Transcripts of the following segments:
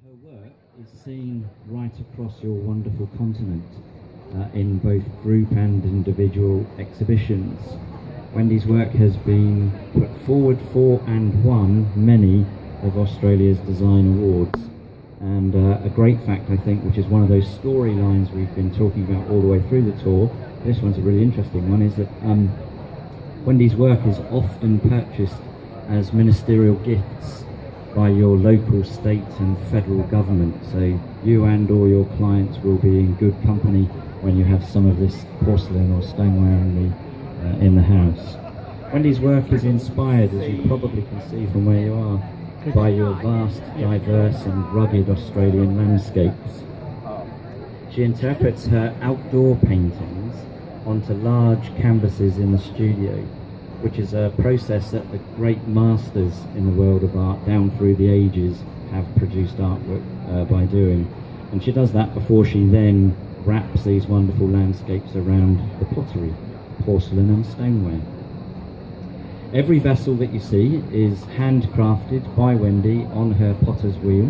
Her work is seen right across your wonderful continent in both group and individual exhibitions. Wendy's work has been put forward for and won many of Australia's design awards. And a great fact, I think, which is one of those storylines we've been talking about all the way through the tour, this one's a really interesting one, is that Wendy's work is often purchased as ministerial gifts by your local, state and federal government. So you and all your clients will be in good company when you have some of this porcelain or stoneware in the house. Wendy's work is inspired, as you probably can see from where you are, by your vast, diverse and rugged Australian landscapes. She interprets her outdoor paintings onto large canvases in the studio, which is a process that the great masters in the world of art down through the ages have produced artwork by doing. And she does that before she then wraps these wonderful landscapes around the pottery, porcelain and stoneware. Every vessel that you see is handcrafted by Wendy on her potter's wheel.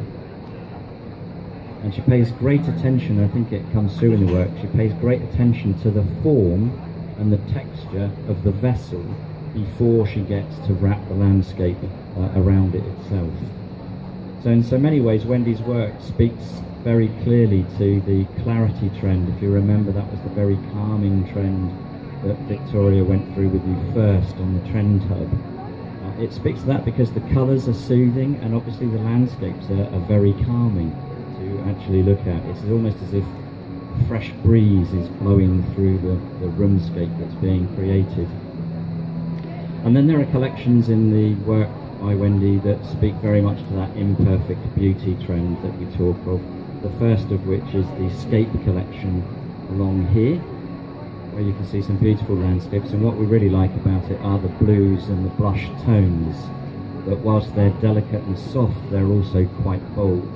And she pays great attention, I think it comes through in the work, she pays great attention to the form and the texture of the vessel before she gets to wrap the landscape around it itself. So in so many ways, Wendy's work speaks very clearly to the clarity trend. If you remember, that was the very calming trend that Victoria went through with you first on the Trend Hub. It speaks to that because the colours are soothing, and obviously the landscapes are very calming to actually look at. It's almost as if a fresh breeze is blowing through the roomscape that's being created. And then there are collections in the work by Wendy that speak very much to that imperfect beauty trend that we talk of. The first of which is the Scape collection along here, where you can see some beautiful landscapes, and what we really like about it are the blues and the brush tones, but whilst they're delicate and soft, they're also quite bold.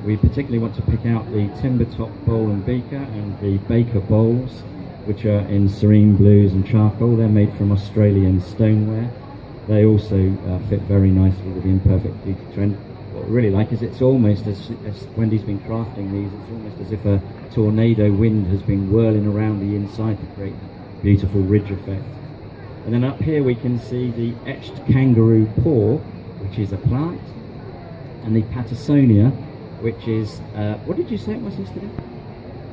We particularly want to pick out the timber top bowl and beaker and the Baker bowls, which are in serene blues and charcoal. They're made from Australian stoneware. They also fit very nicely with the imperfect beauty trend. What we really like is it's almost, as Wendy's been crafting these, it's almost as if a tornado wind has been whirling around the inside to create a beautiful ridge effect. And then up here we can see the etched kangaroo paw, which is a plant, and the Pattersonia, which is, what did you say it was yesterday?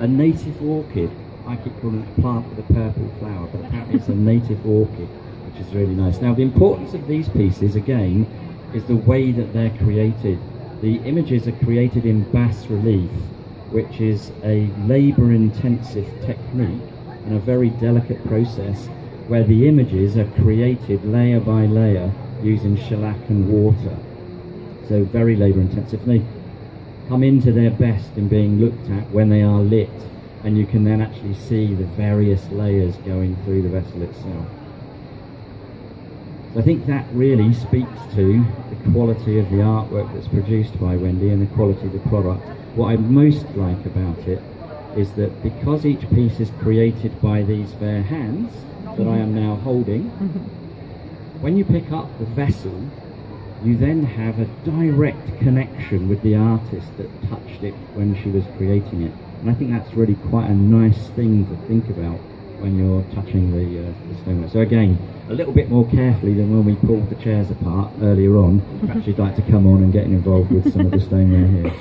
A native orchid. I keep calling it a plant with a purple flower, but apparently it's a native orchid, which is really nice. Now the importance of these pieces, again, is the way that they're created. The images are created in bas relief, which is a labour-intensive technique and a very delicate process where the images are created layer by layer using shellac and water. So very labour-intensive. And they come into their best in being looked at when they are lit, and you can then actually see the various layers going through the vessel itself. I think that really speaks to the quality of the artwork that's produced by Wendy and the quality of the product. What I most like about it is that because each piece is created by these fair hands that I am now holding, when you pick up the vessel, you then have a direct connection with the artist that touched it when she was creating it. And I think that's really quite a nice thing to think about when you're touching the stoneware. So again, a little bit more carefully than when we pulled the chairs apart earlier on. Perhaps you'd like to come on and get involved with some of the stoneware here.